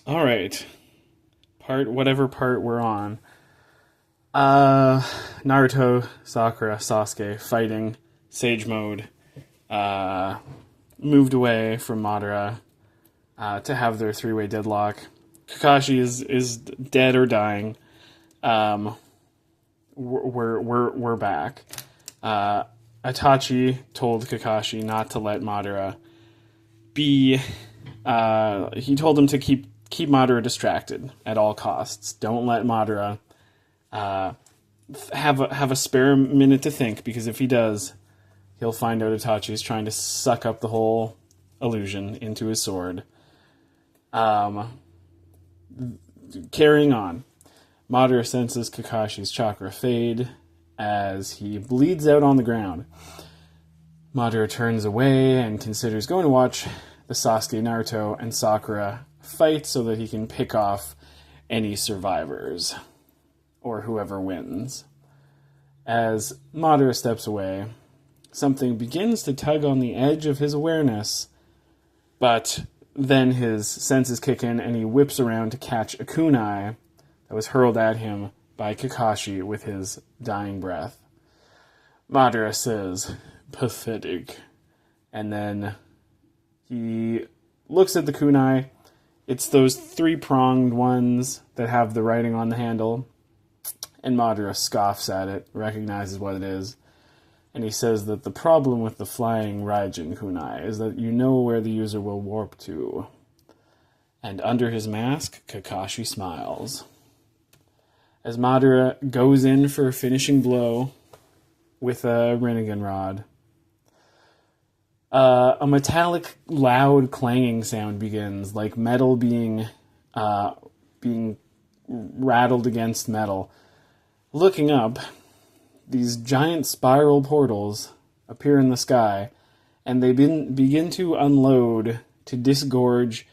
All right. Whatever part we're on. Naruto, Sakura, Sasuke fighting, Sage Mode, uh, moved away from Madara to have their three-way deadlock. Kakashi is dead or dying. Um, we're back. Uh, Itachi told Kakashi not to let Madara be. He told him to keep Madara distracted at all costs. Don't let Madara have a spare minute to think, because if he does, he'll find out Itachi is trying to suck up the whole illusion into his sword. Carrying on, Madara senses Kakashi's chakra fade as he bleeds out on the ground. Madara turns away and considers going to watch the Sasuke, Naruto, and Sakura fight so that he can pick off any survivors, or whoever wins. As Madara steps away, something begins to tug on the edge of his awareness, but then his senses kick in and he whips around to catch a kunai that was hurled at him by Kakashi with his dying breath. Madara says, "Pathetic." And then he looks at the kunai. It's those three-pronged ones that have the writing on the handle. And Madara scoffs at it, recognizes what it is, and he says that the problem with the flying Raijin kunai is that you know where the user will warp to. And under his mask, Kakashi smiles. As Madara goes in for a finishing blow with a Rinnegan rod, a metallic, loud clanging sound begins, like metal being rattled against metal. Looking up, these giant spiral portals appear in the sky, and they begin to unload to disgorge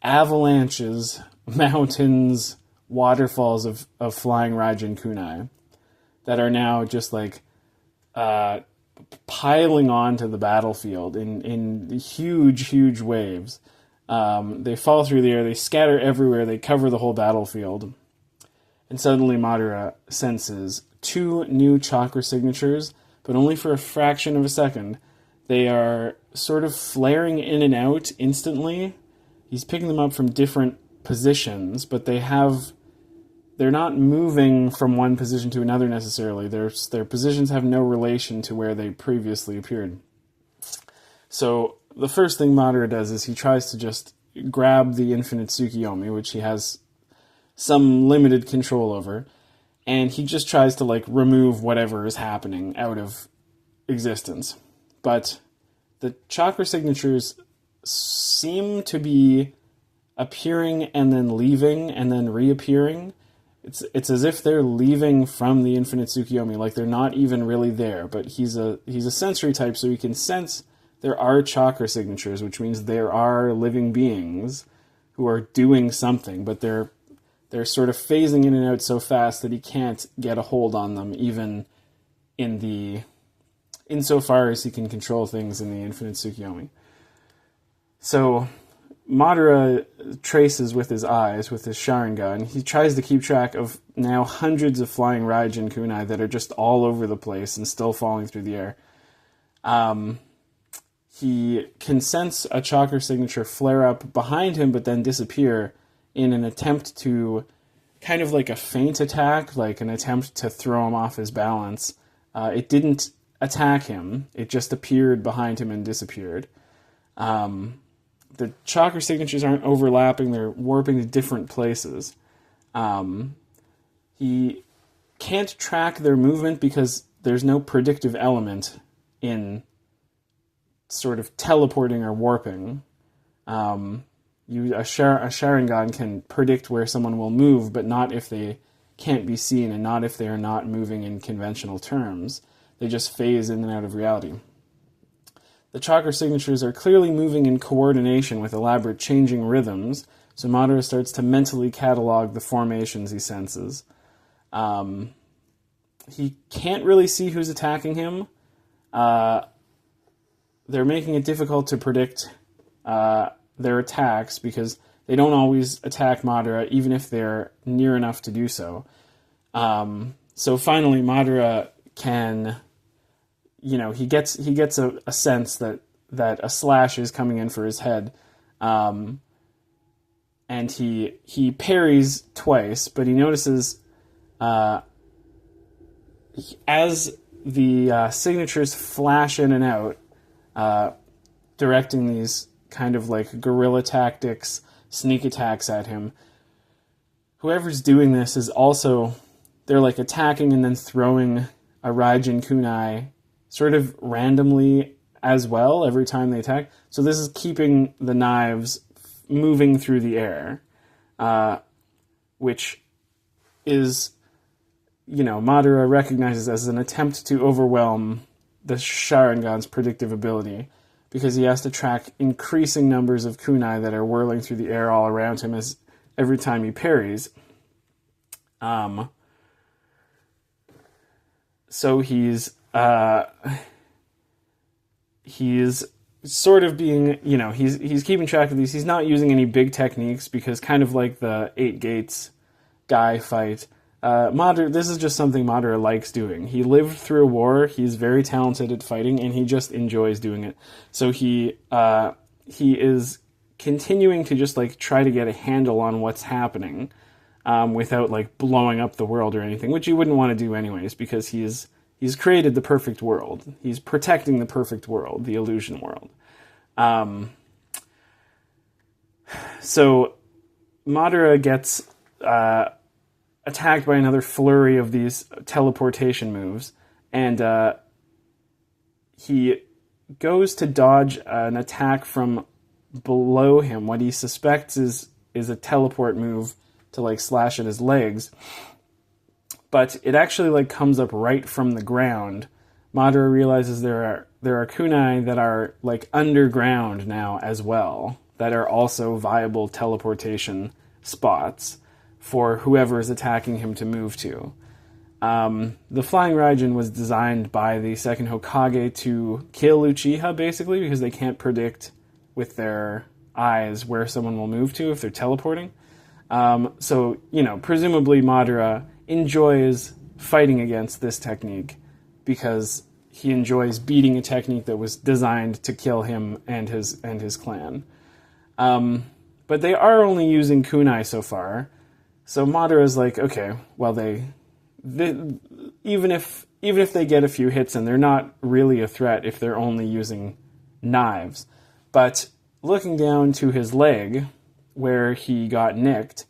avalanches, mountains, waterfalls of flying Raijin kunai that are now just like piling onto the battlefield in huge waves. They fall through the air, they scatter everywhere, they cover the whole battlefield. And suddenly Madara senses two new chakra signatures, but only for a fraction of a second. They are sort of flaring in and out instantly. He's picking them up from different positions, but they're not moving from one position to another necessarily. Their positions have no relation to where they previously appeared. So the first thing Madara does is he tries to just grab the infinite Tsukiyomi, which he has some limited control over, and he just tries to remove whatever is happening out of existence. But the chakra signatures seem to be appearing and then leaving and then reappearing. It's as if they're leaving from the infinite Tsukiyomi, like they're not even really there. But he's a sensory type, so he can sense there are chakra signatures, which means there are living beings who are doing something, but they're sort of phasing in and out so fast that he can't get a hold on them, even insofar as he can control things in the infinite Tsukiyomi. So Madara traces with his eyes, with his Sharingan. He tries to keep track of now hundreds of flying Raijin kunai that are just all over the place and still falling through the air. He can sense a chakra signature flare up behind him but then disappear in an attempt to, kind of like a feint attack, like an attempt to throw him off his balance. It didn't attack him, it just appeared behind him and disappeared. The chakra signatures aren't overlapping, they're warping to different places. He can't track their movement because there's no predictive element in sort of teleporting or warping. A Sharingan can predict where someone will move, but not if they can't be seen and not if they are not moving in conventional terms. They just phase in and out of reality. The chakra signatures are clearly moving in coordination with elaborate changing rhythms, so Madara starts to mentally catalog the formations he senses. He can't really see who's attacking him. They're making it difficult to predict their attacks because They don't always attack Madara, even if they're near enough to do so. So finally, Madara can, he gets a sense that a slash is coming in for his head, and he parries twice, but he notices as the signatures flash in and out, directing these kind of like guerrilla tactics, sneak attacks at him. Whoever's doing this is also, they're like attacking and then throwing a Raijin kunai sort of randomly as well every time they attack. So this is keeping the knives moving through the air, which is, Madara recognizes as an attempt to overwhelm the Sharingan's predictive ability, because he has to track increasing numbers of kunai that are whirling through the air all around him as every time he parries. So he's sort of being, he's keeping track of these. He's not using any big techniques, because kind of like the Eight Gates guy fight, this is just something Madara likes doing. He lived through a war, he's very talented at fighting, and he just enjoys doing it. So he is continuing to just like try to get a handle on what's happening, without like blowing up the world or anything, which you wouldn't want to do anyways, because he's created the perfect world. He's protecting the perfect world, the illusion world. So Madara gets attacked by another flurry of these teleportation moves, and he goes to dodge an attack from below him. What he suspects is a teleport move to like slash at his legs, but it actually like comes up right from the ground. Madara realizes there are kunai that are like underground now as well, that are also viable teleportation spots for whoever is attacking him to move to. The Flying Raijin was designed by the second Hokage to kill Uchiha, basically, because they can't predict with their eyes where someone will move to if they're teleporting. So, presumably Madara enjoys fighting against this technique, because he enjoys beating a technique that was designed to kill him and his clan. But they are only using kunai so far. So Madara's like, okay, well, they even if they get a few hits in, they're not really a threat if they're only using knives. But looking down to his leg, where he got nicked,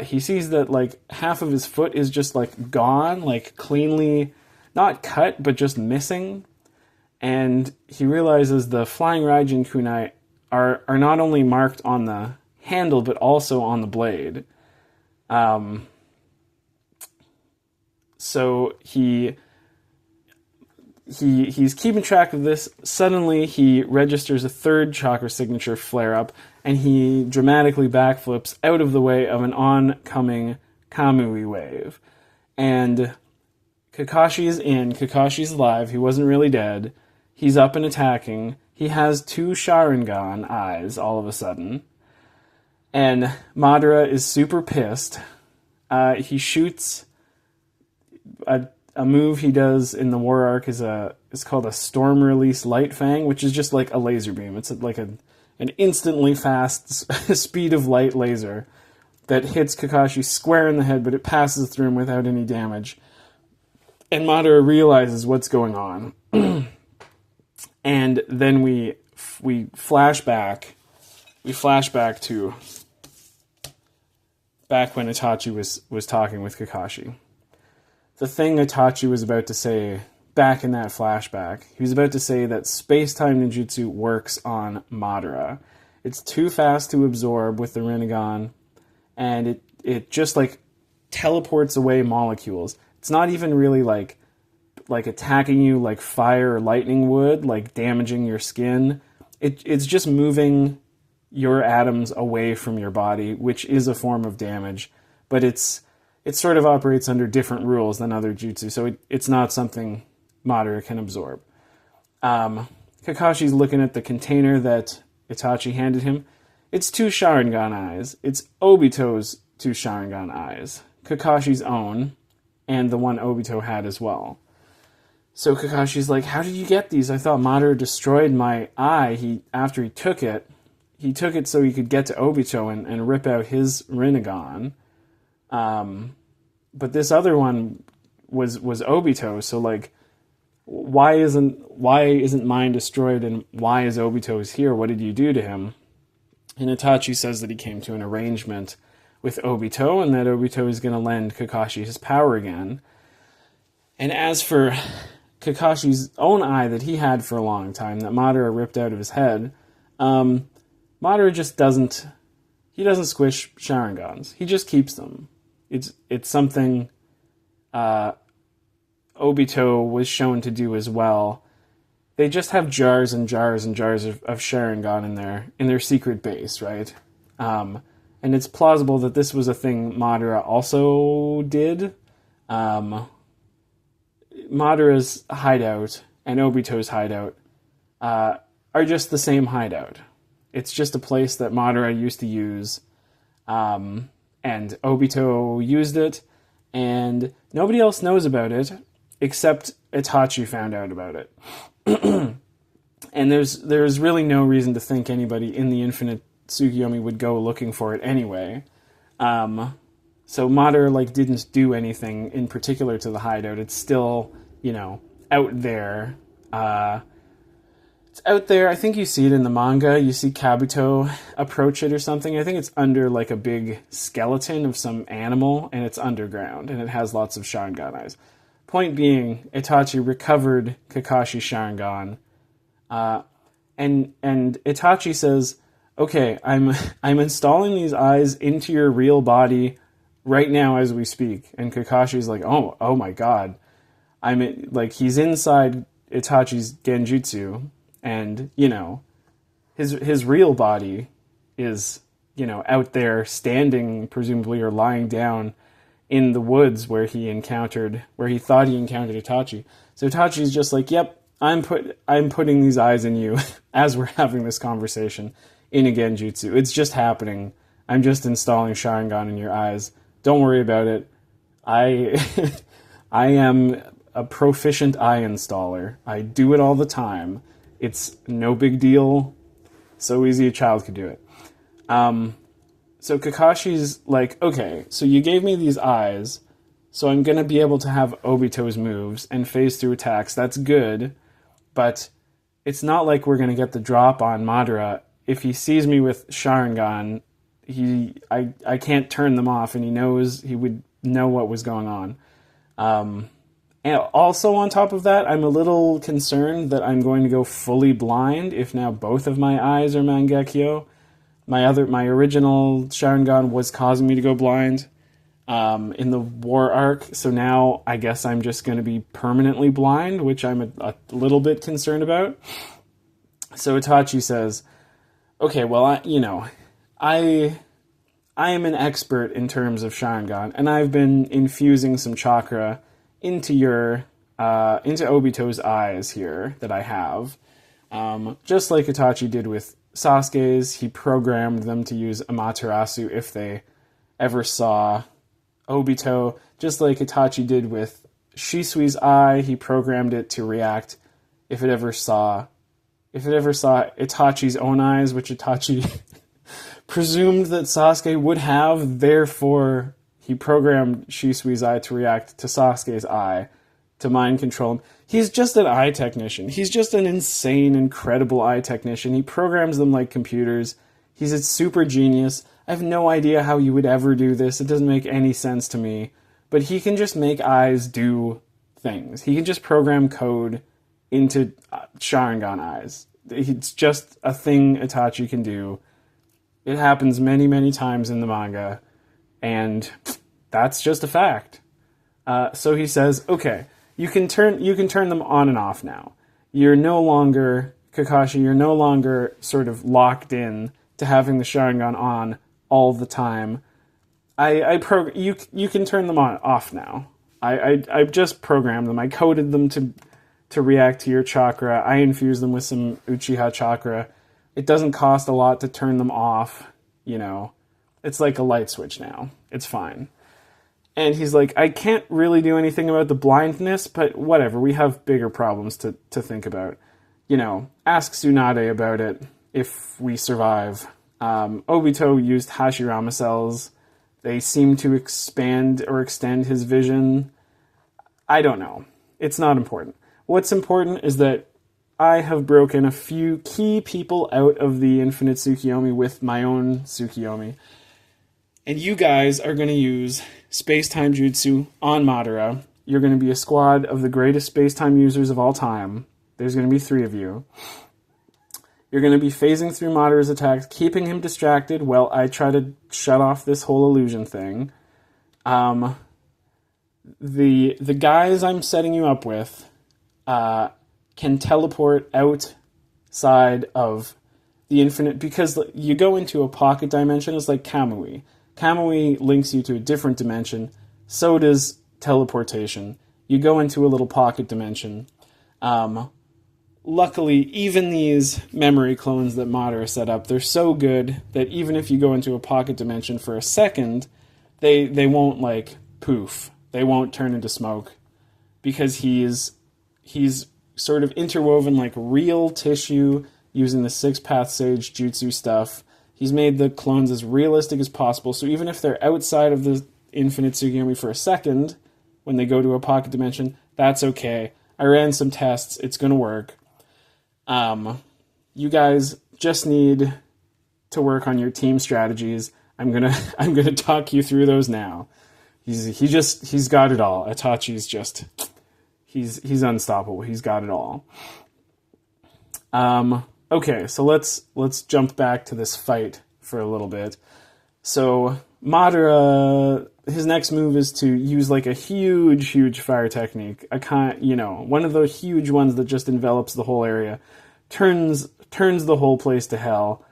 he sees that like half of his foot is just like gone, like cleanly, not cut, but just missing. And he realizes the Flying Raijin kunai are not only marked on the handle, but also on the blade. So he's keeping track of this. Suddenly he registers a third chakra signature flare up, and he dramatically backflips out of the way of an oncoming Kamui wave. And Kakashi is in. Kakashi's alive. He wasn't really dead. He's up and attacking. He has 2 Sharingan eyes all of a sudden. And Madara is super pissed. He shoots a move he does in the War Arc is called a Storm Release Light Fang, which is just like a laser beam. It's like an instantly fast speed of light laser that hits Kakashi square in the head, but it passes through him without any damage. And Madara realizes what's going on. And then we flash back. We flash back to back when Itachi was talking with Kakashi. The thing Itachi was about to say back in that flashback, he was about to say that space-time ninjutsu works on Madara. It's too fast to absorb with the Rinnegan, and it just like teleports away molecules. It's not even really like attacking you like fire or lightning would, like damaging your skin. It's just moving your atoms away from your body, which is a form of damage, but it sort of operates under different rules than other jutsu, so it's not something Madara can absorb. Kakashi's looking at the container that Itachi handed him. It's two Sharingan eyes. It's Obito's two Sharingan eyes. Kakashi's own, and the one Obito had as well. So Kakashi's like, how did you get these? I thought Madara destroyed my eye after he took it. He took it so he could get to Obito and rip out his Rinnegan. But this other one was Obito, so like, why isn't mine destroyed, and why is Obito's here? What did you do to him? And Itachi says that he came to an arrangement with Obito, and that Obito is going to lend Kakashi his power again. And as for Kakashi's own eye that he had for a long time, that Madara ripped out of his head, Madara just doesn't squish Sharingans. He just keeps them. It's something Obito was shown to do as well. They just have jars and jars and jars of Sharingan in their secret base, right? And it's plausible that this was a thing Madara also did. Madara's hideout and Obito's hideout are just the same hideout. It's just a place that Madara used to use, and Obito used it, and nobody else knows about it except Itachi found out about it. And there's really no reason to think anybody in the Infinite Tsukiyomi would go looking for it anyway. So Madara didn't do anything in particular to the hideout. It's still, out there. It's out there. I think you see it in the manga. You see Kabuto approach it or something. I think it's under a big skeleton of some animal, and it's underground, and it has lots of Sharingan eyes. Point being, Itachi recovered Kakashi's Sharingan, and Itachi says, "Okay, I'm installing these eyes into your real body right now as we speak." And Kakashi's like, "Oh my God!" He's inside Itachi's Genjutsu, and his real body is out there standing, presumably, or lying down in the woods where he thought he encountered Itachi. So Itachi's just like, "Yep, I'm putting these eyes in you as we're having this conversation in a Genjutsu. It's just happening. I'm just installing Sharingan in your eyes. Don't worry about it. I am a proficient eye installer. I do it all the time. It's no big deal. So easy a child could do it." So Kakashi's like, "Okay, so you gave me these eyes, so I'm going to be able to have Obito's moves and phase through attacks. That's good, but it's not like we're going to get the drop on Madara. If he sees me with Sharingan, I can't turn them off, and he would know what was going on." And also on top of that, I'm a little concerned that I'm going to go fully blind if now both of my eyes are Mangekyo. My original Sharingan was causing me to go blind in the war arc, so now I guess I'm just going to be permanently blind, which I'm a little bit concerned about. So Itachi says, "Okay, well, I am an expert in terms of Sharingan, and I've been infusing some chakra into Obito's eyes here that I have. Just like Itachi did with Sasuke's, he programmed them to use Amaterasu if they ever saw Obito. Just like Itachi did with Shisui's eye, he programmed it to react if it ever saw Itachi's own eyes, which Itachi presumed that Sasuke would have. Therefore, he programmed Shisui's eye to react to Sasuke's eye to mind control him. He's just an eye technician. He's just an insane, incredible eye technician. He programs them like computers. He's a super genius. I have no idea how you would ever do this. It doesn't make any sense to me. But he can just make eyes do things. He can just program code into Sharingan eyes. It's just a thing Itachi can do. It happens many, many times in the manga, and that's just a fact. So he says, "Okay, you can turn them on and off now. You're no longer Kakashi. You're no longer sort of locked in to having the Sharingan on all the time. You can turn them on off now. I just programmed them. I coded them to react to your chakra. I infused them with some Uchiha chakra. It doesn't cost a lot to turn them off, you know. It's like a light switch now. It's fine. And he's like, I can't really do anything about the blindness, but whatever, we have bigger problems to think about. You know, ask Tsunade about it if we survive. Obito used Hashirama cells. They seem to expand or extend his vision. I don't know. It's not important. What's important is that I have broken a few key people out of the Infinite Tsukiyomi with my own Tsukiyomi. And you guys are going to use Space-Time Jutsu on Madara. You're going to be a squad of the greatest space-time users of all time. There's going to be 3 of you. You're going to be phasing through Madara's attacks, keeping him distracted while I try to shut off this whole illusion thing. The guys I'm setting you up with can teleport outside of the infinite, because you go into a pocket dimension. It's like Kamui. Kamui links you to a different dimension. So does teleportation. You go into a little pocket dimension. Luckily, even these memory clones that Madara set up, they're so good that even if you go into a pocket dimension for a second, they won't, like, poof. They won't turn into smoke. Because he's sort of interwoven like real tissue using the 6-Path Sage Jutsu stuff. He's made the clones as realistic as possible, so even if they're outside of the Infinite Tsukiyomi for a second, when they go to a pocket dimension, that's okay. I ran some tests, it's gonna work. You guys just need to work on your team strategies. I'm gonna talk you through those now. He's got it all. Itachi's just... He's unstoppable. He's got it all. Okay, so let's jump back to this fight for a little bit. So Madara, his next move is to use like a huge fire technique. One of the huge ones that just envelops the whole area, turns the whole place to hell.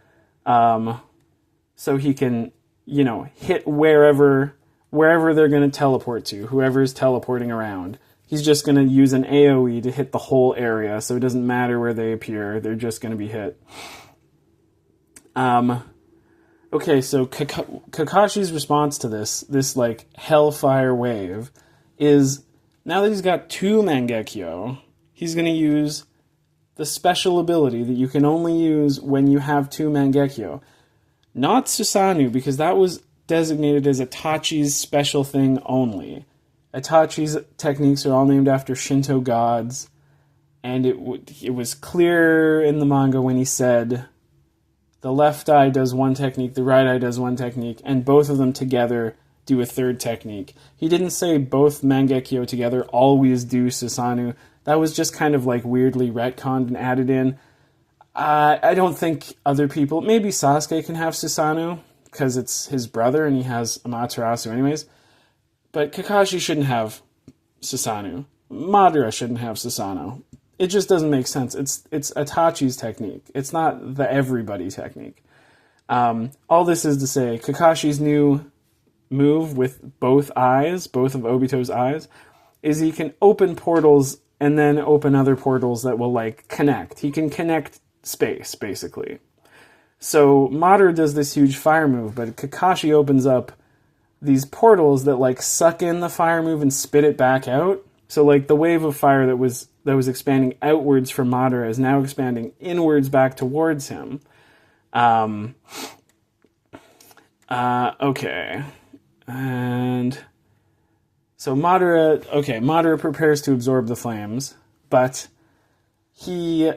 So he can, hit wherever they're going to teleport to, whoever's teleporting around. He's just going to use an AoE to hit the whole area, so it doesn't matter where they appear, they're just going to be hit. Okay, so Kakashi's response to this like hellfire wave is, now that he's got 2 Mangekyo, he's going to use the special ability that you can only use when you have 2 Mangekyo. Not Susanoo, because that was designated as Itachi's special thing only. Itachi's techniques are all named after Shinto gods, and it was clear in the manga when he said the left eye does one technique, the right eye does one technique, and both of them together do a third technique. He didn't say both Mangekyo together always do Susanoo. That was just kind of like weirdly retconned and added in. I don't think other people... Maybe Sasuke can have Susanoo, because it's his brother and he has Amaterasu anyways. But Kakashi shouldn't have Susanoo. Madara shouldn't have Susanoo. It just doesn't make sense. It's Itachi's technique. It's not the everybody technique. All this is to say, Kakashi's new move with both eyes, both of Obito's eyes, is he can open portals and then open other portals that will, like, connect. He can connect space, basically. So Madara does this huge fire move, but Kakashi opens up these portals that like suck in the fire move and spit it back out. So like the wave of fire that was expanding outwards from Madara is now expanding inwards back towards him. Okay. And so Madara prepares to absorb the flames, but he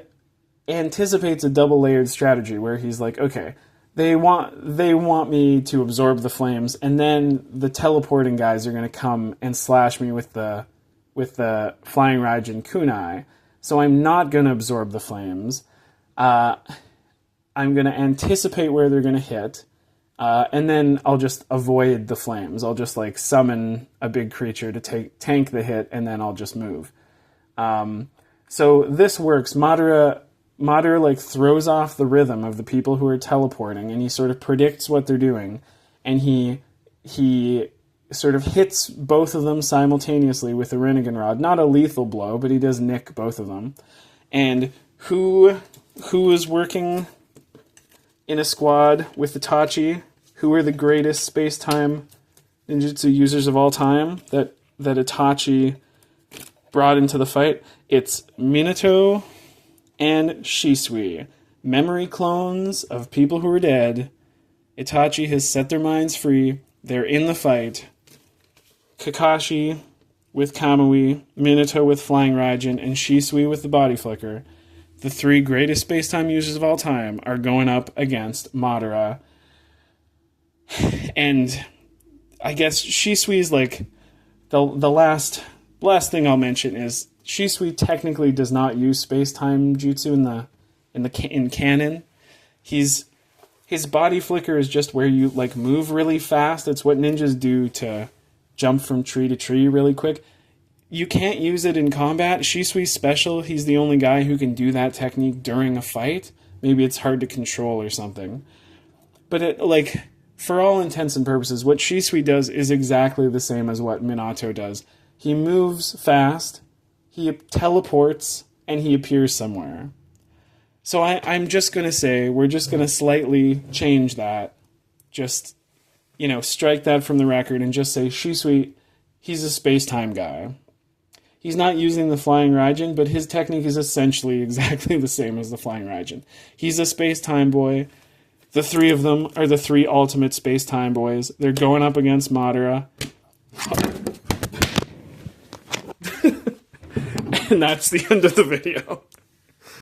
anticipates a double-layered strategy where he's like, okay, they want me to absorb the flames, and then the teleporting guys are going to come and slash me with the flying Raijin kunai. So I'm not going to absorb the flames. I'm going to anticipate where they're going to hit, and then I'll just avoid the flames. I'll just like summon a big creature to tank the hit, and then I'll just move. So this works. Madara like throws off the rhythm of the people who are teleporting, and he sort of predicts what they're doing, and he sort of hits both of them simultaneously with the Rinnegan Rod. Not a lethal blow, but he does nick both of them. And who is working in a squad with Itachi, who are the greatest space-time ninjutsu users of all time that Itachi brought into the fight. It's Minato and Shisui, memory clones of people who are dead. Itachi has set their minds free. They're in the fight. Kakashi with Kamui, Minato with Flying Raijin, and Shisui with the Body Flicker. The three greatest space-time users of all time are going up against Madara. And I guess Shisui's like the last thing I'll mention is Shisui technically does not use space-time jutsu in canon. His body flicker is just where you like move really fast. It's what ninjas do to jump from tree to tree really quick. You can't use it in combat. Shisui's special. He's the only guy who can do that technique during a fight. Maybe it's hard to control or something. But for all intents and purposes, what Shisui does is exactly the same as what Minato does. He moves fast, he teleports, and he appears somewhere. So I'm just going to say, we're just going to slightly change that. Just, strike that from the record and just say Shisui, he's a space-time guy. He's not using the Flying Raijin, but his technique is essentially exactly the same as the Flying Raijin. He's a space-time boy. The three of them are the three ultimate space-time boys. They're going up against Madara. And that's the end of the video.